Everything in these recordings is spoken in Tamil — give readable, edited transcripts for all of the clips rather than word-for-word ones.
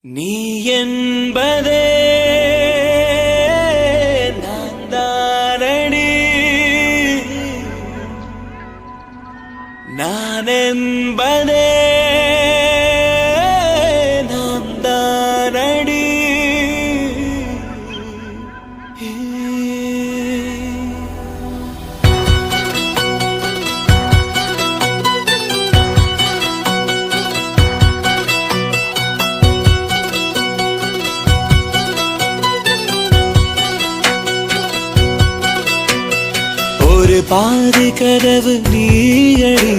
நீ என்பதே நான் தானடி, நான் என்பதே நான் தானடி. ஒரு பாதி கதவு நீயடி,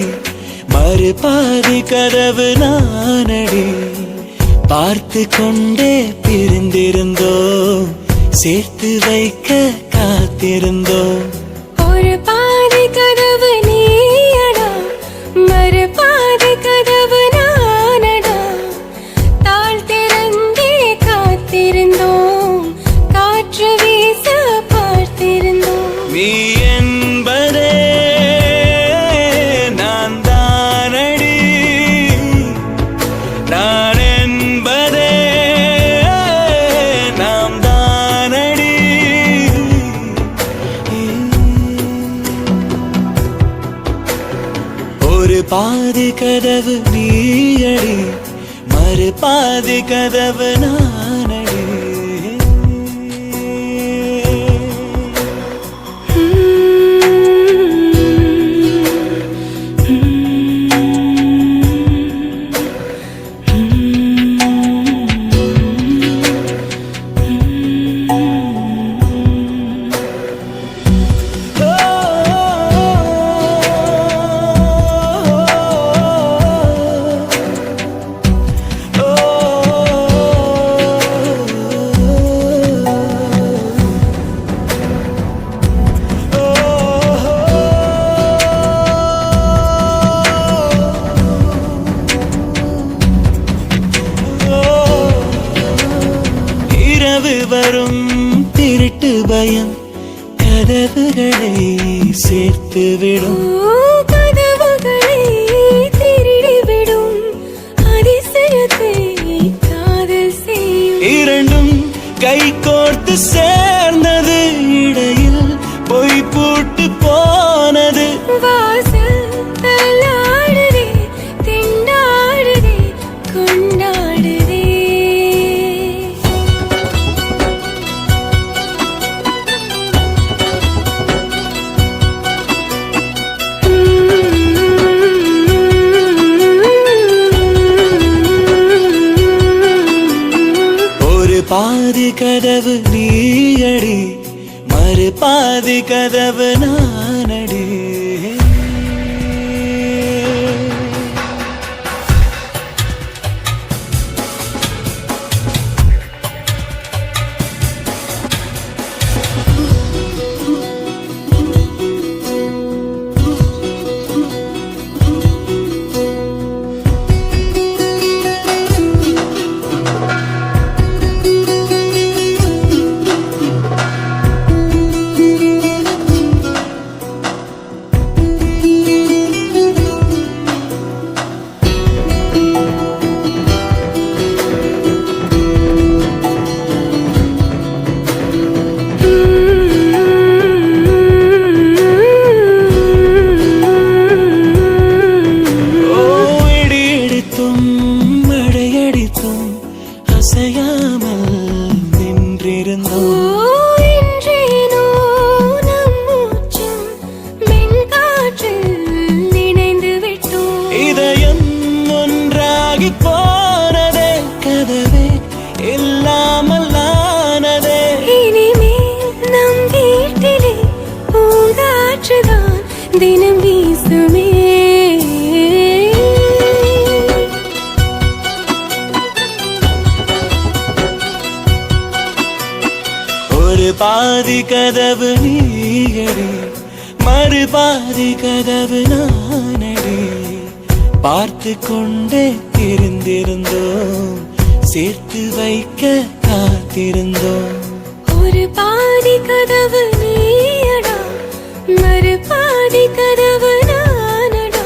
மறு பாதி கதவு நானடி. பார்த்து கொண்டே பிரிந்திருந்தோம், சேர்த்து வைக்க காத்திருந்தோம். ஒரு பாதி கதவு நீயடா, மறு பாதி கதவு நானடா. தாழ் திறந்தே காத்திருந்தோம், காற்று வீச பார்த்திருந்தோம். நீ என்பதே நான் தானடி, நான் என்பதே நாம் தானடி. ஒரு பாதி கதவு நீயடி, மறு பாதி கதவு நானடி. வரும் திருட்டு பயம் கதவுகளை சேர்த்துவிடும், கதவுகளை திருடிவிடும். அதிசயத்தை காதல் செய்யும். இரண்டும் கை கோர்த்து சேர்ந்தது, இடையில் பொய் பூட்டு போனது. வாசல் தள்ளாடுதே, திண்டாடுதே, கொண்டாடுதே. பாதி கதவு நீயடி, மறு பாதி கதவு நானடி. அசையாமல் நின்றிருந்தோம். இன்றேனோ நம் மூச்சும் மென்காற்றில் நினைந்து விட்டோம். இதயம் ஒன்றாகி போனதே, கதவே இல்லாமல் ஆனதே. இனிமேல் நம் வீட்டிலே பூங்காற்றுதான் தினம் வீசுமே. ஒரு பாதி கதவு நீயடி, மறு பாதி கதவு நானடி. பார்த்து கொண்டே தெரிந்திருந்தோம், சேர்த்து வைக்க காத்திருந்தோம். ஒரு பாதி கதவு நீயடா, மறு பாதி கதவு நானடா.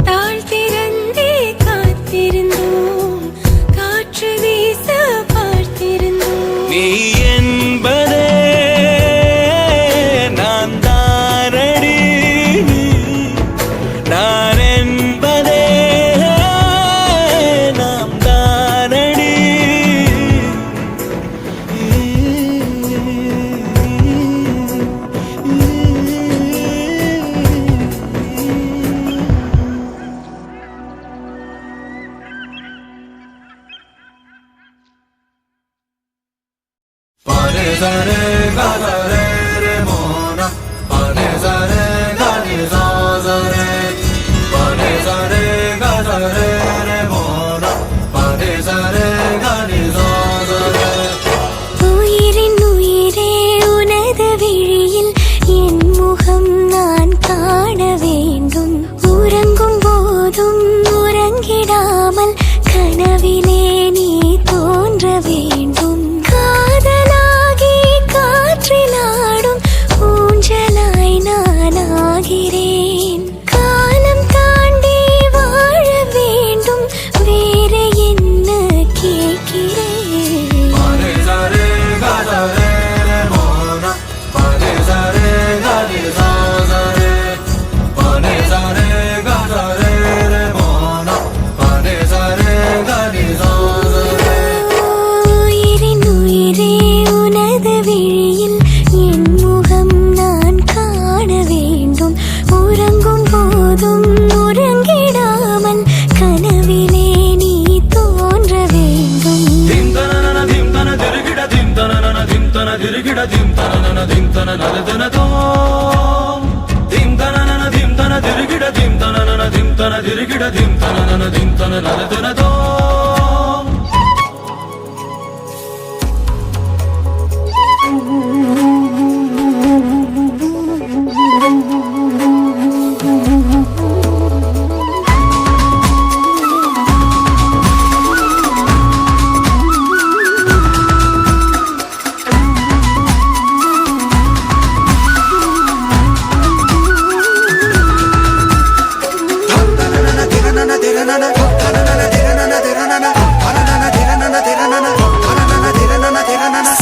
தாழ் திறந்தே காத்திருந்தோம், காற்று உயிரின் உயிரே உனது விழியில் என் முகம் நான் காண வேண்டும். உறங்கும் போதும் உறங்கிடாமல் கனவிலே நீ தோன்ற வேண்டும். காதலாகி காற்றிலாடும் ஊஞ்சலாய் நான் ஆகிறேன். காலம் தாண்டி வாழ வேண்டும், வேற என்ன கேட்கிறேன். உயிரின் உயிரே உனது விழியில் என் முகம் நான் காண வேண்டும். உறங்கும் போதும் உறங்கிடாமல் கனவிலே நீ தோன்ற வேண்டும்.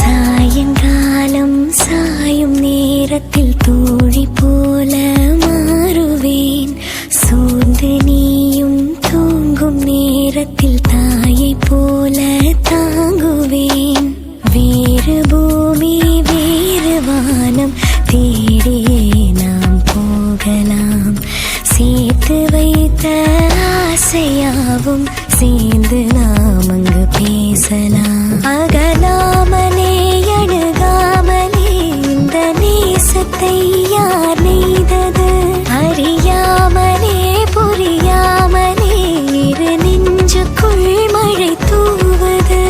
சாயங்காலம் சாயும் நேரத்தில் தோழி போல மாறுவேன். சோர்ந்து நீயும் தூங்கும் நேரத்தில் தாயை போல தாங்குவேன். வேறு பூமி வேறு வானம் தேடியே நாம் போகலாம். சேர்த்து வைத்த ஆசையாவும் சேர்ந்து நாம் அங்கு பேசலாம். அகலாமலே அணுகாமலே இந்த நேசத்தை யார் நெய்தது? அறியாமலே புரியாமலே இரு நெஞ்சுக்குள் மழை தூவது.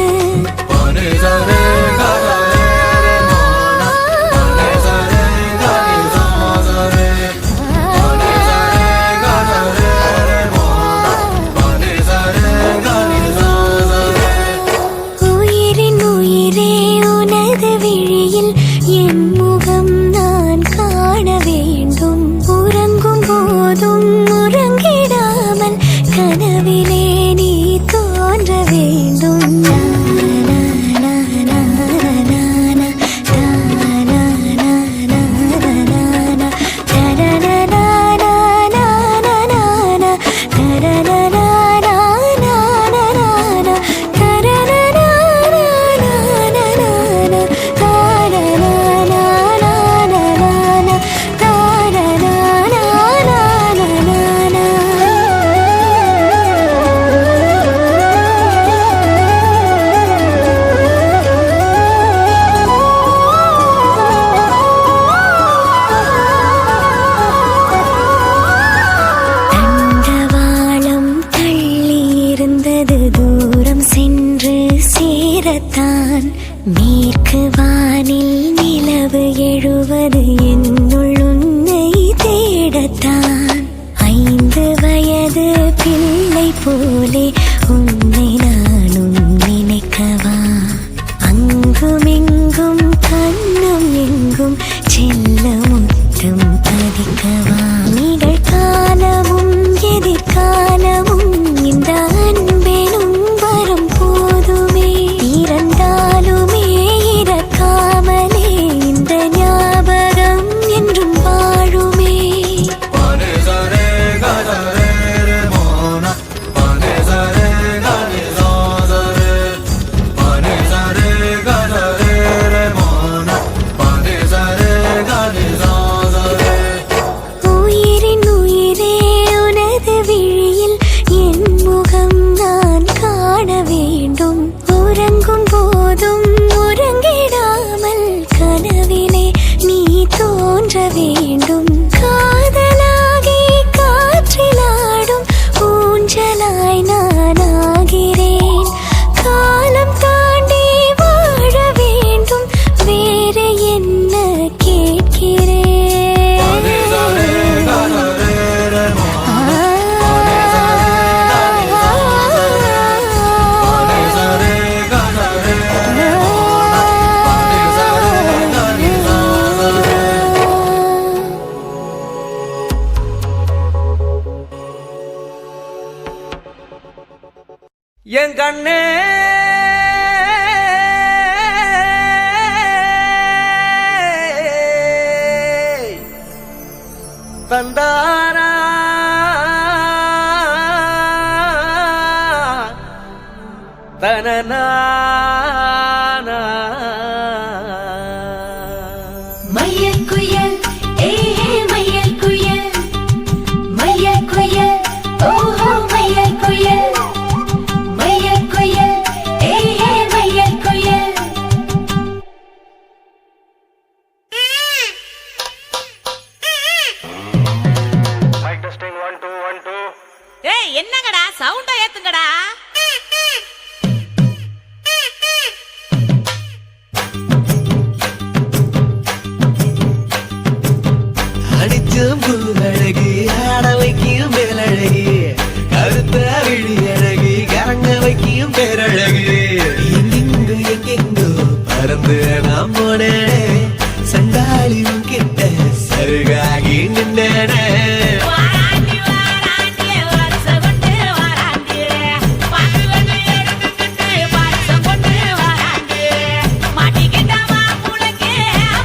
உயிரின் உயிரே உனது விழியில் என் முகம் நான் காண வேண்டும். உறங்கும் போதும் உறங்கிடாமல் கனவிலே நீ தோன்ற வேண்டும். தண்டவாளம் தள்ளி இருந்தது தூரம் சென்று சேரத்தான். மேற்கு வானில் நிலவு எழுவது என்னுள் உன்னை தேடத்தான். 5 வயது பிள்ளை போலே உன்னை நானும் நினைக்கவா? அங்குமிங்கும் கண்ணும் எங்கும் செல்ல முத்தம் பதிக்கவா? நிகழ்காலமும் எதிர்காலமும் இந்த அன்பெனும் வரும் போதுமே இறந்தாலுமே இறக்க கண்ணே தந்தாரா தனனா மயில் குயில் ஏஹே மயில் குயில் மயில் குயில் ஓஹோ மயில் குயில் மயில் குயில் ஏஹே மயில் குயில் மைக் டெஸ்டிங் 1 2 1 2 ஏய் என்னங்கடா சவுண்ட ஏத்துங்கடா அடிச்சும் பூவழகி ஆட வைக்கும் மேலழகி கருத்த விழி அழகி கரங்க வைக்கும் பேரழகி எங்கெங்கு எங்கெங்கோ பறந்து நாம் போனே சண்டாளியும் கிட்ட சருகாகி நின்றே வாராண்டி வாராண்டி வருஷம் கொண்டு வாராண்டி பாட்டு வந்து எடுத்துக்கிட்டு வருஷம் கொண்டு வாராண்டி மாட்டிக்கிட்ட மாப்புளுக்கு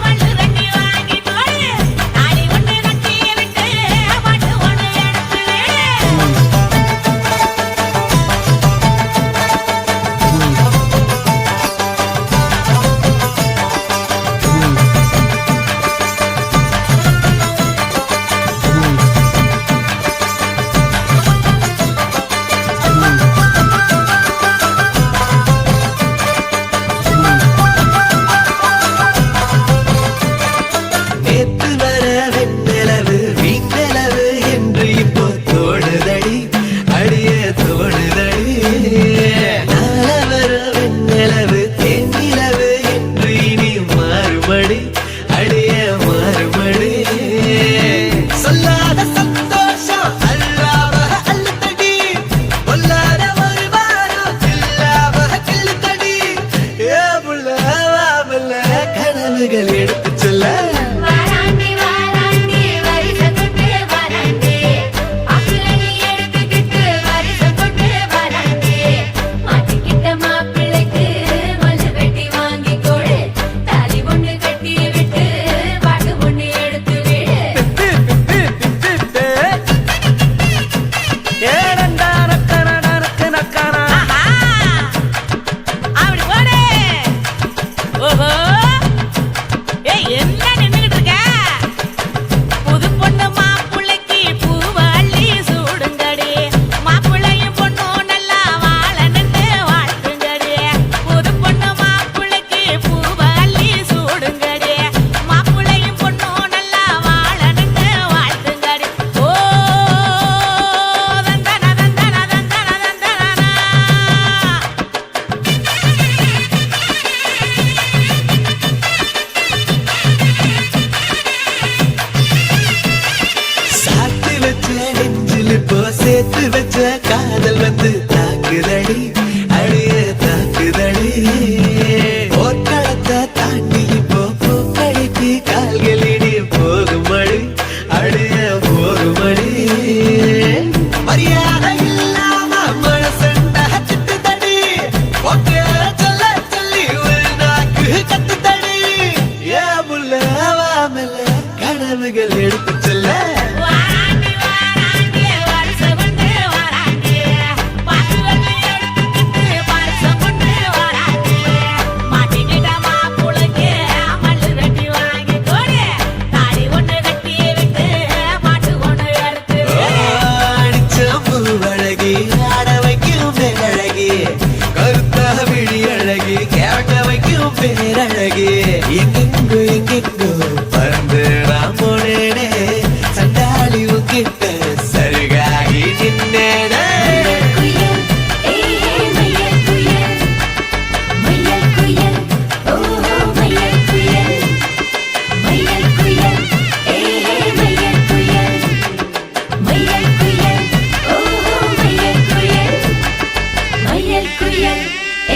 மண்ணு தண்ணி வாங்கி போடு தாலி ஒண்ணு கட்டி விட்டு பாட்டு ஒண்ணு எடுத்து நேத்து வர வெண்ணிலவு வீண்ணிலவு என்று இப்போ தோடுதடி அடிய தோடுதடி நாள வர வெண்ணிலவு தேனிலவு என்று இனி மாறுபடி அடிய மாறுபடி சொல்லாத சந்தோஷம் அல்லாம அல்லத்தடி பொல்லாத ஒரு வாரம் இல்லாம கிள்ளுத்தடி ஏ புள்ள வாமல்ல கனவுகள் எடுத்து சொல்ல வாராண்டி வாராண்டி வருஷம் கொண்டு வாராண்டி அப்புலனி எடுத்துக்கிட்டு வருஷம் கொண்டு வாராண்டி மாட்டிக்கிட்ட மாப்பிள்ளைக்கு மல்லு வெட்டி வாங்கி கொடு தாலி ஒண்ணு கட்டி விட்டு பாட்டு ஒண்ணு எடுத்து விடு ஏடண்டா நக்கன நக்கன ஆஹா அப்படி போடு ஓஹோ ஏய் என்ன நின்னுகிட்டு இருக்க புது பொண்ணு மாப்புள்ளைக்கு பூவை அள்ளி சூடுங்கடி மாப்புள்ளையும் பொண்ணும் நல்லா வாழணுன்னு வாழ்த்துங்கடி புது பொண்ணு மாப்புள்ளைக்கு பூவை அள்ளி சூடுங்கடி மாப்புள்ளையும் பொண்ணும் நல்லா வாழணுன்னு வாழ்த்துங்கடி ஓ தந்தன தந்தன தந்தன தந்தனா சாத்து வச்ச நெஞ்சில் இப்போ சேர்த்து வச்ச காதல் வந்து தாக்குதடி அடிய தாக்குதடி போர்க்களத்தை தாண்டி இப்போ பூக்கடைக்கு கால்களிடி போகுமடி அடிய போகுமடி மரியாதை இல்லாம மனசண்ட திட்டுதடி ஒக்கே சொல்ல சொல்லி ஒரு நாக்கு கத்துதடி ஏ முல்ல வாமல கனவுகள் எடுத்து சொல்ல வாராண்டி வாராண்டி வருஷம் கொண்டு வாராண்டி பாட்டு வந்து எடுத்துக்கிட்டு வருஷம் கொண்டு வாராண்டி மாட்டிக்கிட்ட மாப்புளுக்கு மல்லு வெட்டி வாங்கி கொடு தாலி ஒண்ணு கட்டி விட்டு பாட்டு ஒண்ணு எடுத்து அழகி ஆட வைக்கும் பேரழகி கருத்த விழி அழகி கேட்க வைக்கும் பேரழகி எங்கெங்கோ எங்கெங்கோ பறந்து நான் போனேனே சண்டாளி உங்கிட்ட சருகாகி நின்னேனே குயில் ஏஹே மயில் குயில் மயில் குயில் ஓஹோ மயில் குயில் மயில் குயில் ஏஹே மயில் குயில் மயில் குயில் ஓஹோ மயில் குயில் மயில் குயில்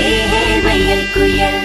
ஏஹே மயில் குயில்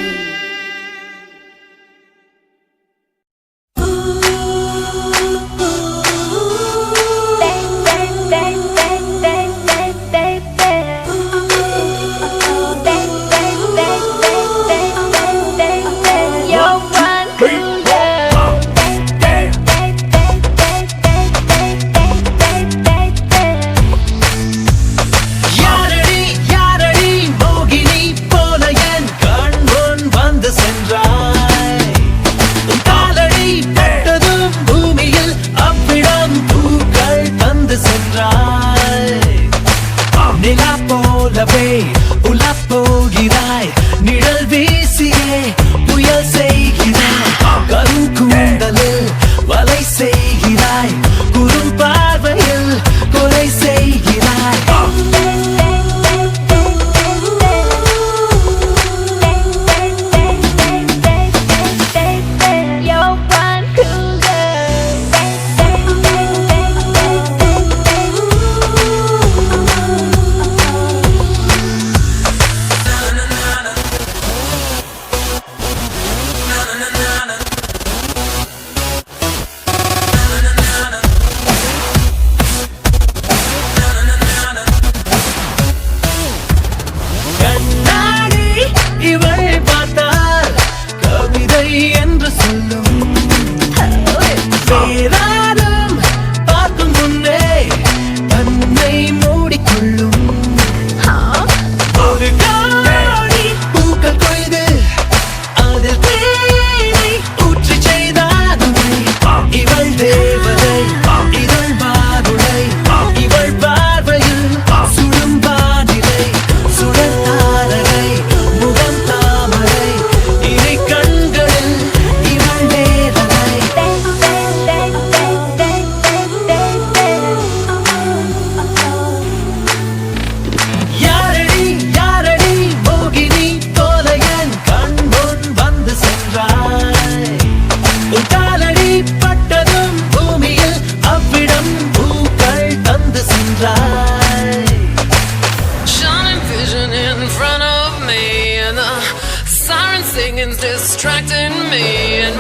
singing's distracting me, and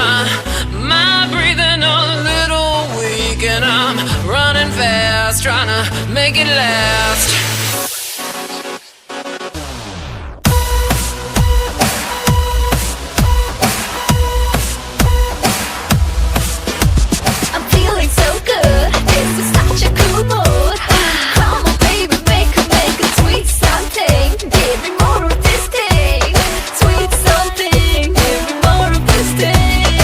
my breathing a little weak, and I'm running fast, trying to make it last. I'm feeling so good. This is such a cool mood. Come on, baby, make it sweet something. Give me more of this thing. Sweet something. Give me more of this thing.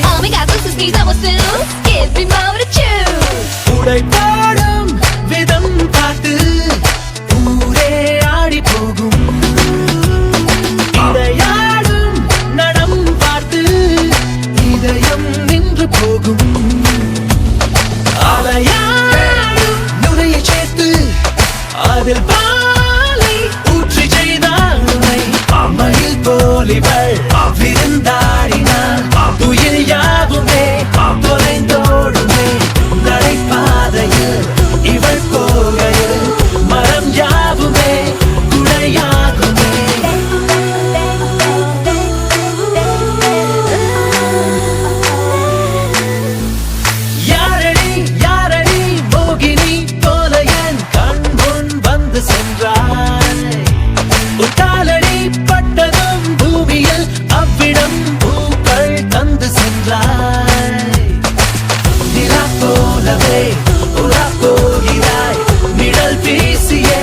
Oh my God, this is me, that was new. Give me more to choose. உடை பாடும் விதம் பார்த்து ஊரே ஆடி போகும். இடையாடும் நடம் பார்த்து இதயம் நின்று போகும். அலையாடும் நுரையை சேர்த்து அதில் பாலை ஊற்றி செய்தானை. அம்மையில் போலிவள் விருந்தாடினாள். துயில் யாவுமே தொலைந்தோடுமே. நடைபாதையில் இவள் போகையில் மரம் யாவுமே குடையாகுமே. யாரடி யாரடி மோகினி போல என் கண் முன் வந்து சென்றாய். உன் காலடி பட்டதும் பூமியில் அவ்விடம் பூக்கள் தந்து சென்றாய். நிலா போலவே உலா போகிறாய். நிழல் வீசியே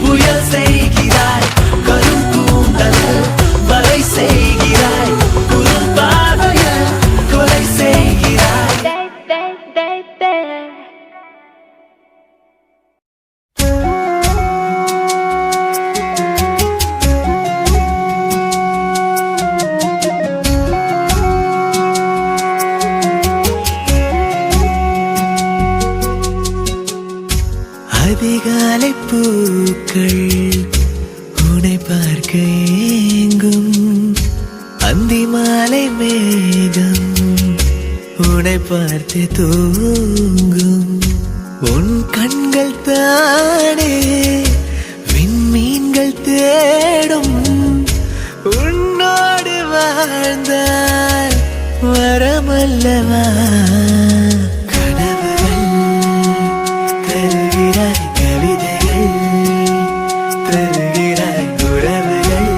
புயல் செய்கிறாய். கரும் கூந்தலில் வலை செய்கிறாய். குறும் பார்வையில் கொலை செய்கிறாய். அதிகாலை பூக்கள் உன்னை பார்க்க ஏங்கும். அந்தி மாலை மேகம் உன்னை பார்த்து தூங்கும். உன் கண்கள் தானே விண்மீன்கள் தேடும். உன்னோடு வாழ்ந்தால் வரமல்லவா. கனவுகள் தருகிறாய், கவிதைகள் தருகிறாய், உறவுகள்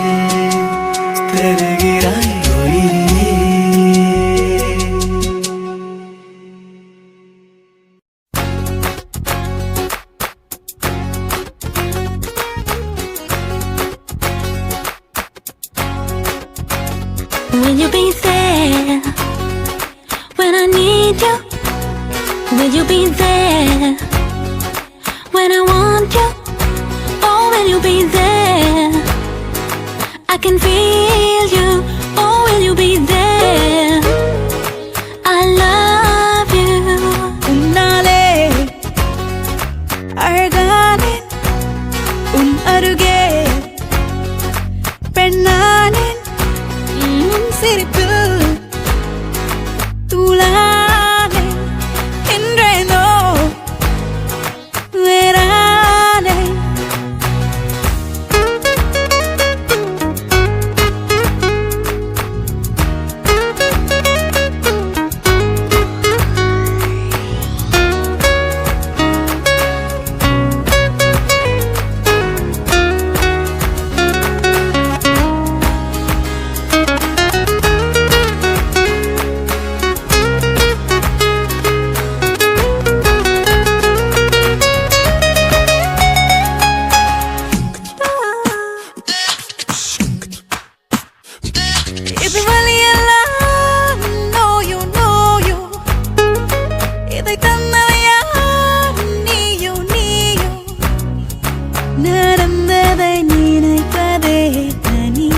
தருகிறாய் உயிரே. Will you be there when I need you? Will you be there when I want you? Oh, will you be there? I can feel you. Oh, will you be there? I love you. உன்னாலே அழகானே உன் அருகே பெண்ணானே சிரிப்பு தூளானே என்றேனோ வேறானே. இது வழியெல்லாம் நோயோ நோயோ இதை தந்தவையா நீயோ நீயோ. நடந்ததை நினைப்பதே தனி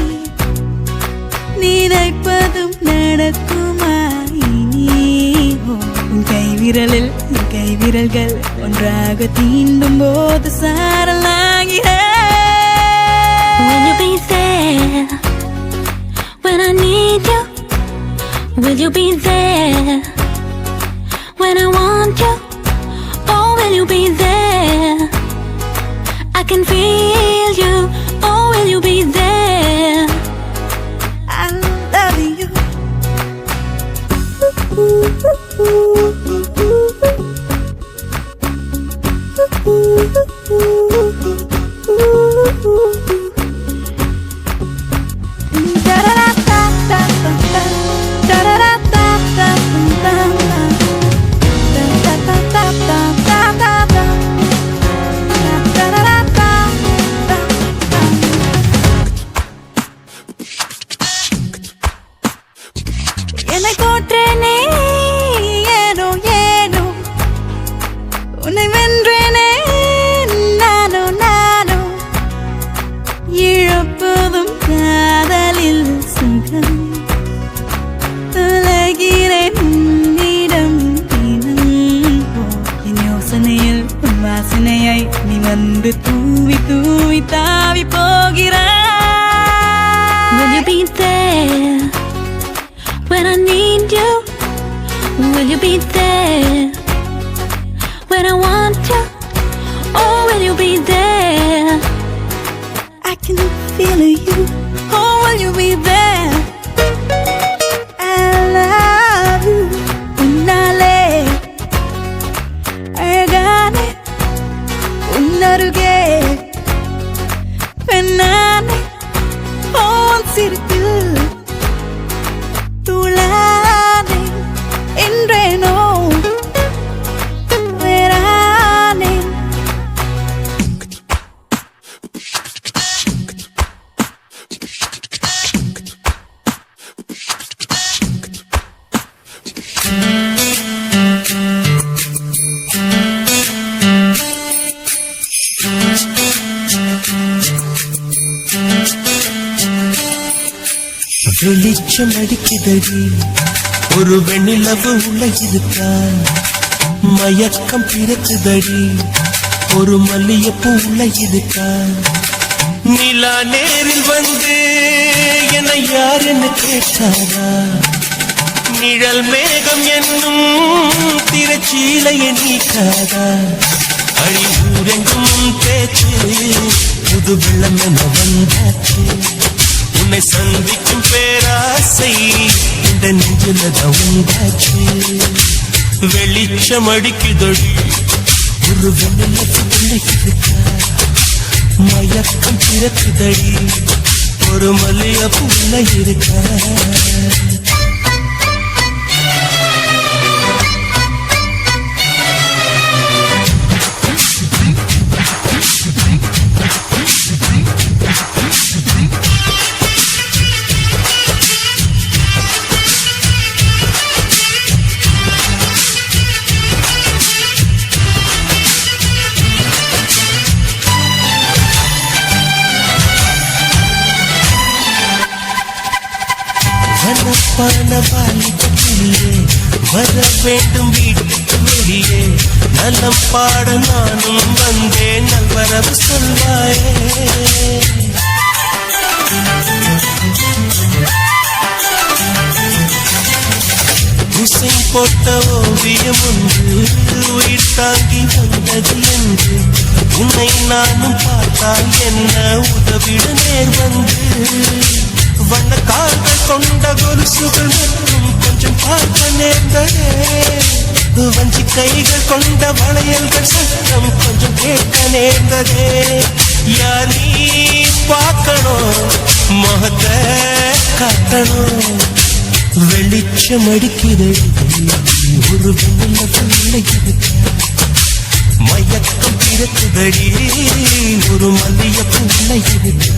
நினைப்பதும் நடக்குமா இனி. உன் கைவிரலில் என் கைவிரல்கள் ஒன்றாக தீண்டும் போது சாரலாகிறேன். Will you be there when I need you? Will you be there when I want you? Oh, will you be there? I can feel you. Oh, will you be there? I என்னை போற்றேனே ஏனோ ஏனோ உன்னை வென்றேனே நானோ நானோ இழப்பதும் காதலில் சுகம் தொலைகிறேன் உன்னிடம் தினம் என் யோசனையில் உன் வாசனையை நீ வந்து தூவி தூவி தாவி போகிறாய். Will you be there when I need you? Will you be there when I want you? Oh, will you be there? I can feel you. Oh, will you be there? I love you. Unnale agane unnaruge pennane on sirku tulane endreno verane. வெளிச்சம் அடிக்குதடி ஒரு வெண்ணிலவு உள்ள இருக்கா மயக்கம் பிறக்குதடி ஒரு மல்லியப்பூ உள்ள இருக்கா நிலா நேரில் வந்து என்னை யார் என்ன கேட்டாரா நிழல் மேகம் என்னும் திரச்சீலையை நீக்காதா அழிவூரெங்கும் பேச்சு புது வெள்ளம் என வந்தாச்சு உன்னை சந்திக்கும் பேராசை இந்த நெஞ்சிலதான் உண்டாச்சு வெளிச்சம் அடிக்குதடி ஒரு வெண்ணிலவு இருக்கா மயக்கம் பிறக்குதடி ஒரு மல்லியப்பூ உள்ள இருக்கா. வனப்பானவாலியே வர வேண்டும் வீட்டுக்கு வெளியே நலம் பாட நானும் வந்தேன் நல்வரவு சொல்வாயே உசை போட்ட ஓவியம் ஒன்று உயிர் தாங்கி வந்தது என்று உன்னை நானும் பார்த்தால் என்ன உதவிட நேர் வந்து வண்ண கால்கள் கொண்ட கொலுசுகள் மற்றும் கொஞ்சம் பார்க்க நேர்ந்ததே வஞ்சி கைகள் கொண்ட வளையல்கள் சத்தம் கொஞ்சம் கேட்க நேர்ந்ததே யார் நீ பார்க்கணும் முகத்தை காட்டணும் வெளிச்சம் அடிக்கிறது ஒரு வெண்ணிலவு இருக்கா மயக்கம் பிறக்குதடி ஒரு மல்லியப்பூ உள்ள இருக்கா.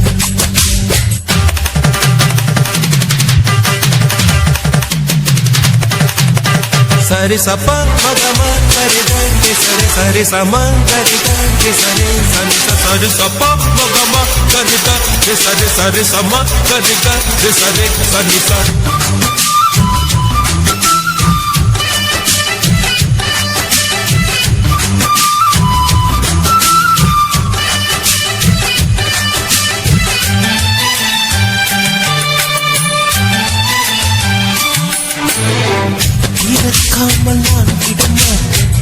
சரி சப்பா மகமா கரிதே சரி சரி சமா கரிதே சரி சரி சரி சப்பா மகமா கரிதே சரி சரி சமா கரிதே சரி சரி சரி. இருக்காமல் நான் விடமாட்டேன்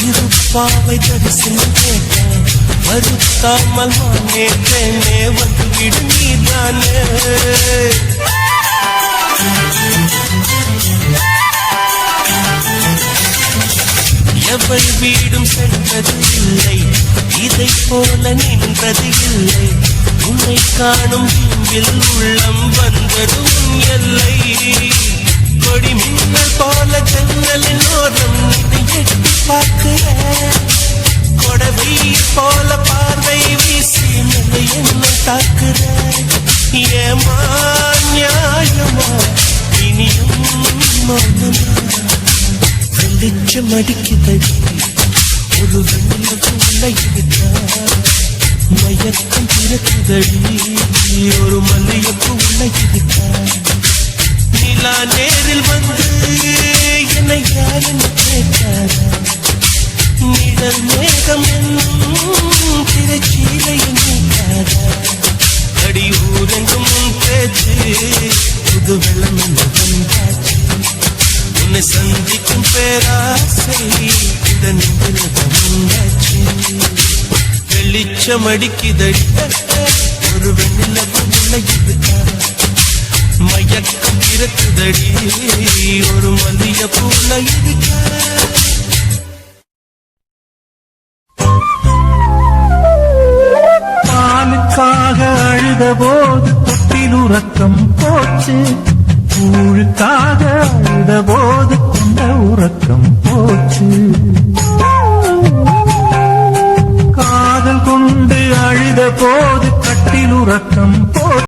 இருப்பாவை தரிசனம் கேட்டேன் வருத்தாமல் நான் நேற்றேனே வந்து விடு நீதானே அவள் வீடும் சென்றது இல்லை, இதை போல நின்றது இல்லை. உன்னை காணும் பிம்பில் உள்ளம் வந்ததும் எல்லை. கொடி மின்னல் போல ஜன்னலின் ஓரம் இதை எட்டி பார்க்கிற, கொடவை போல பார்வை வீசி மேலே என்னை தாக்குற. ஏமா நியாயமா இனியும் மௌனமா, வெளிச்சம் அடிக்குதடி ஒரு வெள்ளக்கு உள்ள இருக்கா, மயக்கம் பிறக்குதடி ஒரு மல்லியப்பு உள்ள இருக்கா. நிலா நேரில் வந்து என்னை யாருன்னு கேட்டாரா, நிழல் மேகம் என்னும் திரைச்சீலை என்னைக்காரா. அடி ஊரெங்கும் உன் பேச்சு புது வெள்ளம் என்ன வந்தாச்சு, உன்னை சந்திக்கும் பேராசை இந்த நிமிடம் உண்டாச்சு. வெளிச்சம் அடிக்குதடி ஒரு வெண்ணிலவு உலகிருக்கா, மயக்கம் இருக்குதடி ஒரு மல்லியப்பூ உலகிருக்கா. பாலுக்காக அழுத போது தொட்டில் உறக்கம் போச்சு, கூழுக்காக அழுத போது கொண்ட உறக்கம் போச்சு. காதல் கொண்டு அழுத போது கட்டில் உறக்கம் போச்சு.